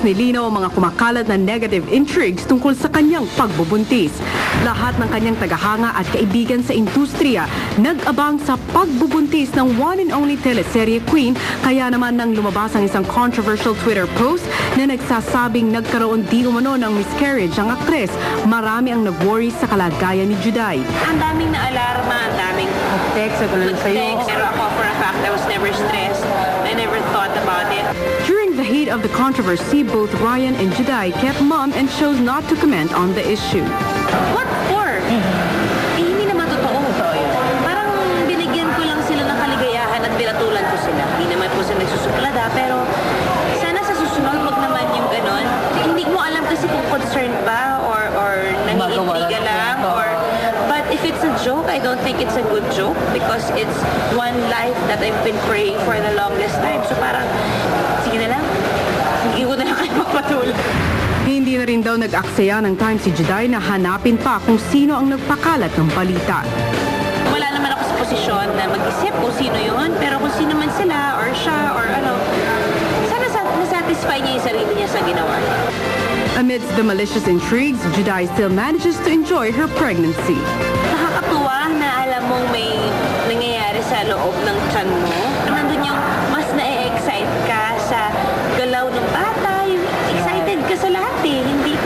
nilinaw ang mga kumakalat na negative intrigues tungkol sa kanyang pagbubuntis. Lahat ng kanyang tagahanga at kaibigan sa industriya nag-abang sa pagbubuntis ng one and only teleserye queen, kaya naman nang lumabas ang isang controversial Twitter post na nagsasabing nagkaroon di umano ng miscarriage ang aktres, marami ang nag-worry sa kalagayan ni Juday. Ang daming na-alarma, ang daming Text ako lang sa'yo. Pero ako, for a fact, I was never stressed. I never thought about it. During the heat of the controversy, both Ryan and Juday kept mum and chose not to comment on the issue. What for? Hindi naman totoo. Parang binigyan ko lang sila ng kaligayahan at pinatulan ko sila. Hindi naman po sila nagsusuplada, pero sana sa susunod, wag naman yung ganon. Hindi mo alam kasi kung concerned ba or nangiintriga lang or... But if it's a joke, I don't think it's a good joke because it's one life that I've been praying for the longest time. So parang, sige na lang. Hindi ko na lang kayo mapatuloy. Hindi na rin daw nag-aksaya ng time si Juday na hanapin pa kung sino ang nagpakalat ng balita. Wala naman ako sa posisyon na mag-isip kung sino yun, pero kung sino man sila or siya or ano, sana nasatisfy niya yung sarili niya sa ginawa niya. Amidst the malicious intrigues, Juday still manages to enjoy her pregnancy. Nakakatuwa na alam mong may nangyayari sa loob ng tiyan mo. Nandun yung mas na-excite ka sa galaw ng bata, yung excited ka sa lahat eh. Hindi,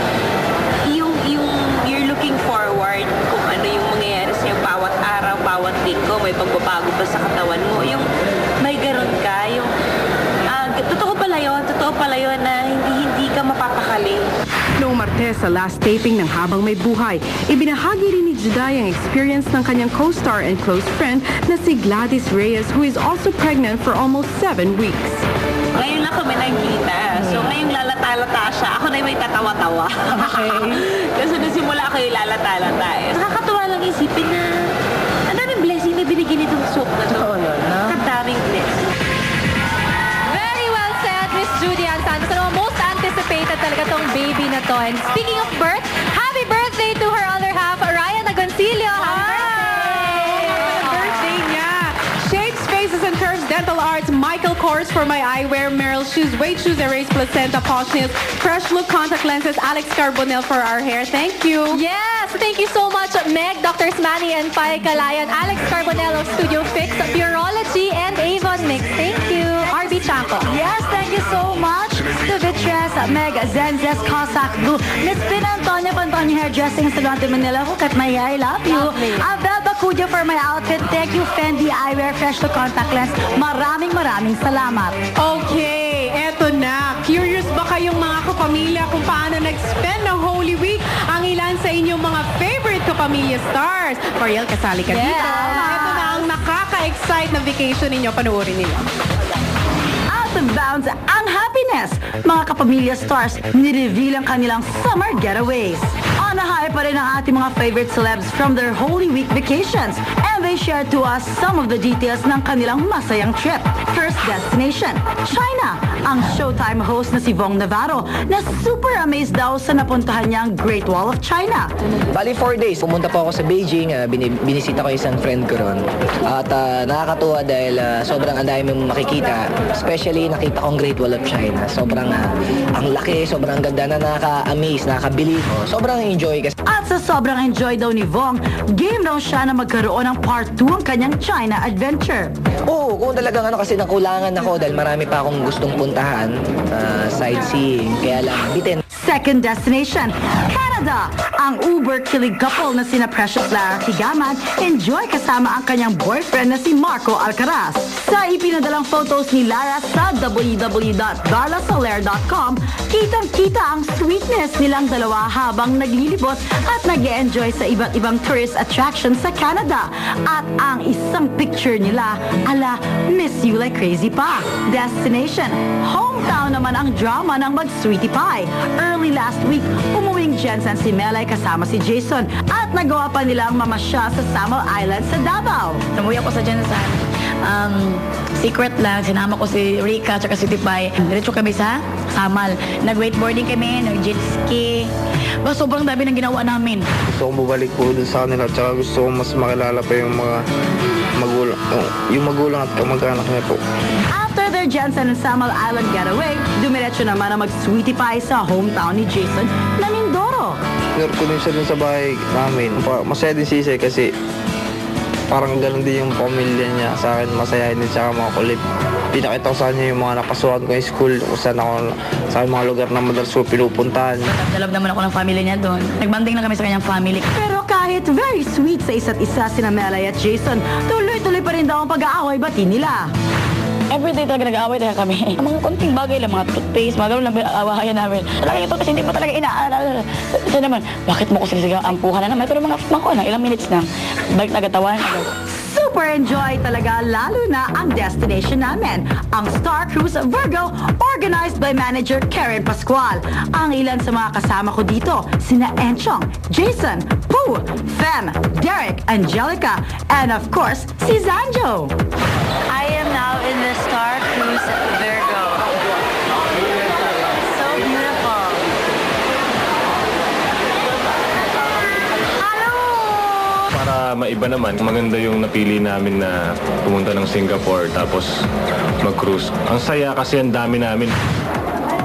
yung you're looking forward kung ano yung mangyayari sa'yo bawat araw, bawat linggo, may pagbabago ba sa katawan mo. Yung may garon ka, yung totoo pala yun na hindi ka mapapakali. Noong Martes sa last taping ng Habang May Buhay, ibinahagi rin ni Juday ang experience ng kanyang co-star and close friend na si Gladys Reyes, who is also pregnant for almost 7 weeks. Ngayon lang kami nagkita. So ngayong lalata-lata siya, ako na yung may tatawa-tawa. Okay. Kasi nasimula ako yung lalata-lata eh. Nakakatuwa lang isipin na ang daming blessing na binigyan itong soap na to. Ang daming blessing. Very well said, Miss Judy Ann Santos. Ano, most anticipated talaga tong baby na to. And speaking of birth, happy birthday to her other half, Ryan Agoncillo. Happy Birthday niya! Shapes, Faces, and Curves Dental Arts, Michael Kors for my eyewear, Merrill Shoes, Weight Shoes, Erase Placenta, Posh Nails, Fresh Look Contact Lenses, Alex Carbonell for our hair. Thank you! Yes, thank you so much, Meg, Dr. Manny, and Pai Calayan, Alex Carbonell of Studio Fix, Purology, and Avon Mix. Thank you, RB Chanko. Yes, thank you so much to Vitres, Meg, Zenzes, Cossack, Blue, Miss Pin Antonio Pantonio Hairdressing sa Galante, Manila. Who cut my hair, I love you. Abel Bacudio for my outfit. Thank you, Fendi Eyewear, Fresh to Contact Lens. Maraming salamat. Okay, eto na. Curious ba kayong mga kapamilya kung paano nag-spend ng Holy Week ang ilan sa inyong mga favorite kapamilya stars? Coriel, kasali ka dito. Eto na ang nakaka-excite na vacation ninyo. Panoorin ninyo. Out of bounds ang happiness. Mga kapamilya stars, nireveal ang kanilang summer getaways. On a high pa rin ang ating mga favorite celebs from their Holy Week vacations. And they share to us some of the details ng kanilang masayang trip. First destination, China. Ang Showtime host na si Vong Navarro na super amazed daw sa napuntahan niyang Great Wall of China. Bali 4 days. Pumunta po ako sa Beijing. Binisita ko isang friend ko ron. At nakakatuwa dahil sobrang ang dami mong makikita. Especially nakita kong Great Wall of China. Sobrang ang laki, sobrang ganda na nakaka-amaze, nakakabilib. Sobrang enjoy kasi. At sa sobrang enjoy daw ni Vong, game daw siya na magkaroon ng part 2 ang kanyang China adventure. Oo, kung talagang kasi nakulangan ako dahil marami pa akong gustong puntahan, sightseeing, kaya lang bitin. Second destination, Canada. Ang uber-kilig couple na sina Precious Lara Tigaman enjoy kasama ang kanyang boyfriend na si Marco Alcaraz. Sa ipinadalang photos ni Lara sa www.darlasoler.com, kitang-kita ang sweetness nilang dalawa habang naglilibot at nag-e-enjoy sa iba't ibang tourist attractions sa Canada. At ang isang picture nila, ala, miss you like crazy pa. Destination, hometown naman ang drama ng mag-sweetie pie. Early last week, umuwing Jensen si Melay kasama si Jason at nagawa pa nilang mamasya sa Samal Island sa Davao. Umuwi ako sa Jensen. Secret lang, sinama ko si Rika at si Tipay. Diretso kami sa Samal. Nag-wakeboarding kami, nag-jet ski. Sobrang dami ng ginawa namin. Gusto kong bumalik po dun sa kanila at gusto kong mas makilala pa yung mga magulang, yung magulang at kamag-anak niya po. After their Jensen and Samuel Island getaway, dumiretso naman ang mag-sweetie pie sa hometown ni Jason na Mindoro. Sinur ko din siya dun sa bahay namin. Masaya din si Isay kasi parang ganun din yung pamilya niya sa akin. Masaya din siya mga kulit. Pinakita ko sa kanya yung mga napasukan ko yung school kung saan ako sa mga lugar na madalas ko pinupuntahan. Dalab naman ako ng family niya doon. Nagbanding lang kami sa kanyang family. Pero kahit very sweet sa isa't isa sina Melay at Jason, tuloy-tuloy pa rin daw ang pag-aaway bati nila. Everyday talaga nag-aaway talaga kami. Ang mga konting bagay lang, mga toothpaste, mga gano'n lang awahayan namin. Talaga ito kasi hindi mo talaga inaalala. Kasi naman, bakit mo ko sila ampuhan na naman? Pero mga ilang minutes lang. Balik na agatawan. Super enjoy talaga, lalo na ang destination namin, ang Star Cruise Virgo, organized by manager Karen Pascual. Ang ilan sa mga kasama ko dito, sina Enchong, Jason, Pooh, Fem, Derek, Angelica, and of course, si Zanjo. I am now in the Star Cruise Virgo. So beautiful. Para maiba naman, maganda yung napili namin na pumunta ng Singapore tapos mag-cruise. Ang saya kasi ang dami namin.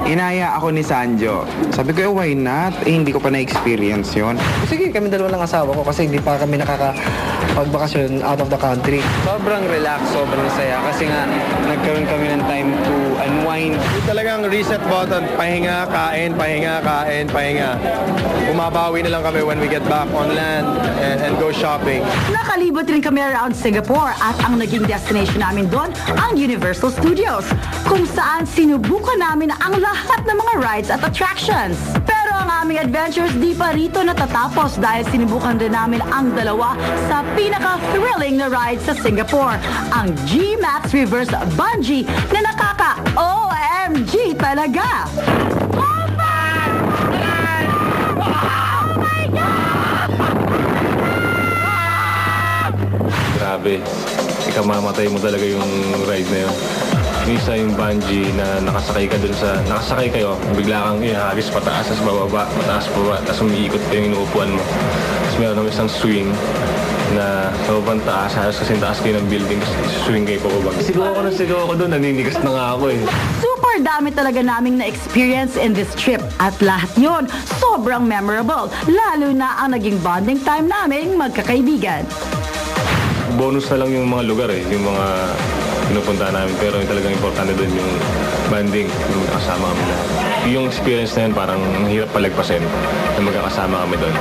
Inaya ako ni Sanjo. Sabi ko, why not? Hindi ko pa na-experience yun. Sige, kami dalawa ng asawa ko kasi hindi pa kami nakakapagbakasyon out of the country. Sobrang relax, sobrang saya kasi nga nagkaroon kami ng time to unwind. Talagang reset button, pahinga, kain, pahinga, kain, pahinga. Bumabawi na lang kami when we get back on land and go shopping. Nakalibot rin kami around Singapore at ang naging destination namin doon, ang Universal Studios, kung saan sinubukan namin ang lahat ng mga rides at attractions. Pero ang aming adventures di pa rito natatapos dahil sinubukan din namin ang dalawa sa pinaka-thrilling na ride sa Singapore, ang G-Max Reverse Bungee na nakaka-OMG talaga! Grabe, ikamamatay mo talaga yung ride na yun. Misa yung bungee na nakasakay kayo, bigla kang ihagis pataas, tas bababa, pataas, bababa, tas umiikot pa yung inuupuan mo. Tapos meron naman isang swing na sa babang taas, halos kasing taas kayo ng building, kasi swing kayo pababa. Sigaw ako doon, naninigas na nga ako eh. Super dami talaga naming na-experience in this trip at lahat yon sobrang memorable, lalo na ang naging bonding time naming magkakaibigan. Bonus na lang yung mga lugar eh, yung mga pinupunta namin, pero yung talagang importante doon yung banding, yung magkakasama kami lahat. Yung experience na yun parang hirap palagpasin na magkakasama kami doon.